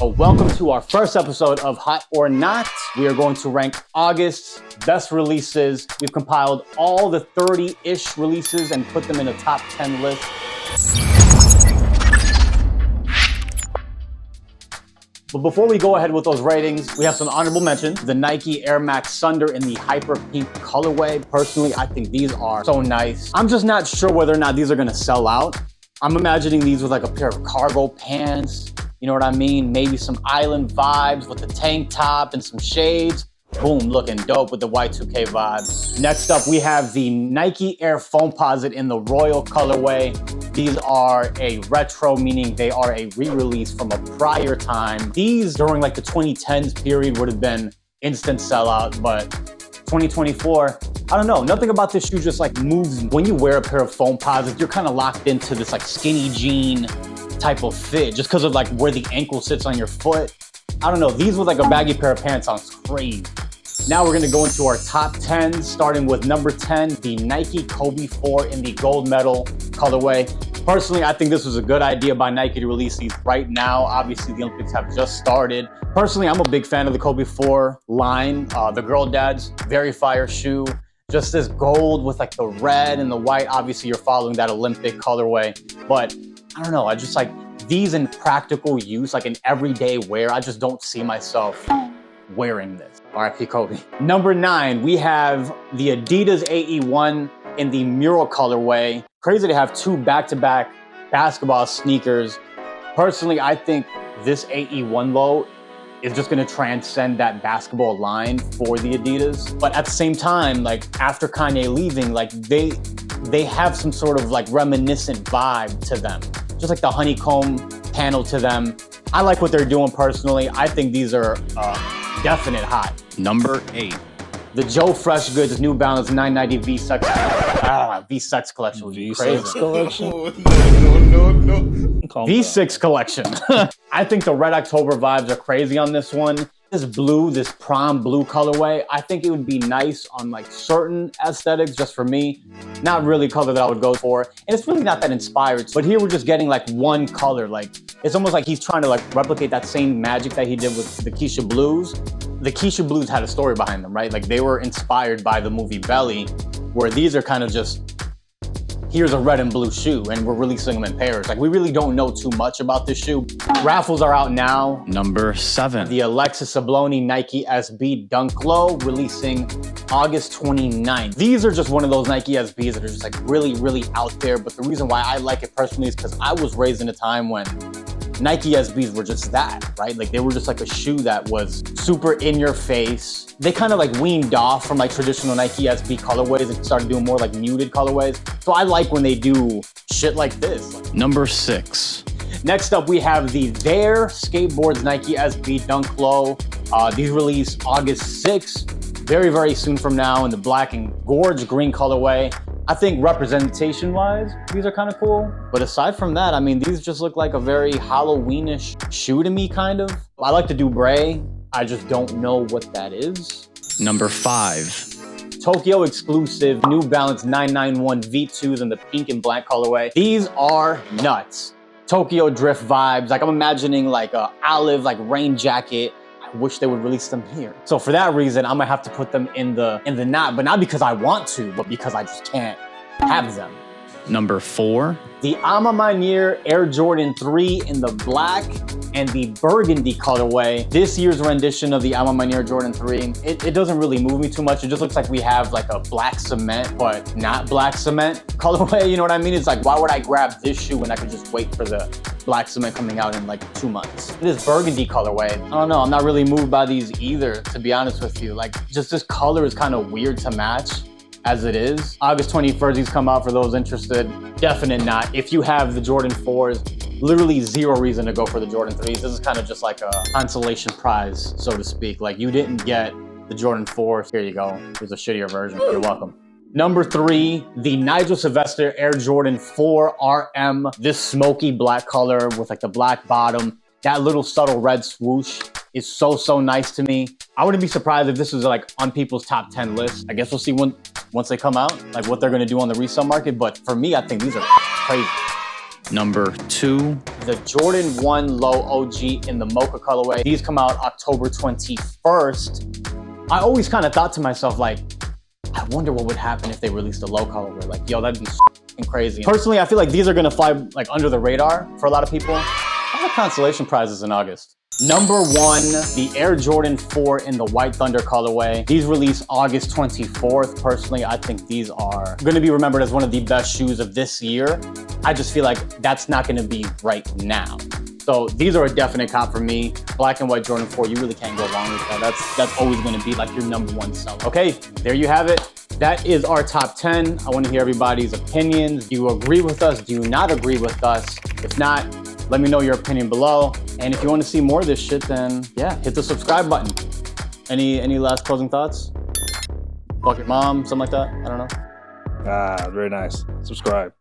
Well, welcome to our first episode of Hot or Not. We are going to rank August's best releases. We've compiled all the 30-ish releases and put them in a top 10 list. But before we go ahead with those ratings, we have some honorable mentions. The Nike Air Max Thunder in the Hyper Pink colorway. Personally, I think these are so nice. I'm just not sure whether or not these are gonna sell out. I'm imagining these with like a pair of cargo pants. You know what I mean? Maybe some island vibes with the tank top and some shades. Boom, looking dope with the Y2K vibe. Next up, we have the Nike Air Foamposite in the Royal colorway. These are a retro, meaning they are a re-release from a prior time. These, during like the 2010s period, would have been instant sellout, but 2024, I don't know. Nothing about this shoe just like moves. When you wear a pair of Foamposites, you're kind of locked into this like skinny jean type of fit just because of like where the ankle sits on your foot. I don't know, these with like a baggy pair of pants sounds crazy. Now we're gonna go into our top 10, starting with number 10, the Nike Kobe 4 in the gold medal colorway. Personally, I think this was a good idea by Nike to release these right now. Obviously, the Olympics have just started. Personally, I'm a big fan of the Kobe 4 line. The Girl Dad's very fire shoe. Just this gold with like the red and the white. Obviously, you're following that Olympic colorway, but I don't know, I just like these in practical use, like in everyday wear. I just don't see myself wearing this. RIP Kobe. Number 9, we have the Adidas AE1 in the Mural colorway. Crazy to have two back-to-back basketball sneakers. Personally, I think this AE1 low is just gonna transcend that basketball line for the Adidas. But at the same time, like after Kanye leaving, like they have some sort of like reminiscent vibe to them. Just like the honeycomb panel to them. I like what they're doing personally. I think these are definite hot. Number 8. The Joe Fresh Goods New Balance 990 V6 V6 collection would be crazy. V6 collection? No. V6 collection. I think the Red October vibes are crazy on this one. This blue, this prom blue colorway, I think it would be nice on like certain aesthetics, just for me. Not really color that I would go for. And it's really not that inspired. But here we're just getting like one color. Like it's almost like he's trying to like replicate that same magic that he did with the Keisha Blues. The Keisha Blues had a story behind them, right? Like they were inspired by the movie Belly, where these are kind of just, here's a red and blue shoe and we're releasing them in pairs. Like we really don't know too much about this shoe. Raffles are out now. Number 7. The Alexis Sabloni Nike SB Dunklow releasing August 29th. These are just one of those Nike SBs that are just like really, really out there. But the reason why I like it personally is because I was raised in a time when Nike SBs were just that, right? Like they were just like a shoe that was super in your face. They kind of like weaned off from like traditional Nike SB colorways and started doing more like muted colorways. So I like when they do shit like this. Number 6. Next up, we have the Their Skateboards Nike SB Dunklow. These release August 6th, very, very soon from now in the black and gorge green colorway. I think representation-wise, these are kind of cool. But aside from that, I mean, these just look like a very Halloweenish shoe to me, kind of. I like the Dubre. I just don't know what that is. Number 5. Tokyo exclusive New Balance 991 V2s in the pink and black colorway. These are nuts. Tokyo drift vibes. Like I'm imagining like a olive, like rain jacket. I wish they would release them here. So for that reason, I'm gonna have to put them in the not, but not because I want to, but because I just can't have them. Number 4. The Alma Manier Air Jordan 3 in the black and the burgundy colorway. This year's rendition of the Alma Manier Jordan 3, it doesn't really move me too much. It just looks like we have like a black cement, but not black cement colorway. You know what I mean? It's like, why would I grab this shoe when I could just wait for the black cement coming out in like 2 months? This burgundy colorway, I don't know. I'm not really moved by these either, to be honest with you. Like just this color is kind of weird to match as it is. August 21st, these come out for those interested. Definite not. If you have the Jordan 4s, literally zero reason to go for the Jordan 3s. This is kind of just like a consolation prize, so to speak. Like you didn't get the Jordan 4. Here you go. Here's a shittier version. You're welcome. Number 3, the Nigel Sylvester Air Jordan 4 RM. This smoky black color with like the black bottom. That little subtle red swoosh is so nice to me. I wouldn't be surprised if this was like on people's top 10 list. I guess we'll see once they come out, like what they're gonna do on the resale market. But for me, I think these are crazy. Number 2. the Jordan 1 Low OG in the Mocha colorway. These come out October 21st. I always kind of thought to myself, like, I wonder what would happen if they released a low colorway. Like, yo, that'd be crazy. Personally, I feel like these are gonna fly like under the radar for a lot of people. All the consolation prizes in August. Number 1, the Air Jordan 4 in the White Thunder colorway. These release August 24th. Personally, I think these are gonna be remembered as one of the best shoes of this year. I just feel like that's not gonna be right now. So these are a definite cop for me. Black and white Jordan 4, you really can't go wrong with that. That's always gonna be like your number 1 seller. Okay, there you have it. That is our top 10. I wanna hear everybody's opinions. Do you agree with us? Do you not agree with us? If not, let me know your opinion below. And if you wanna see more of this shit, then yeah, hit the subscribe button. Any last closing thoughts? Fuck your mom, something like that, I don't know. Ah, very nice. Subscribe.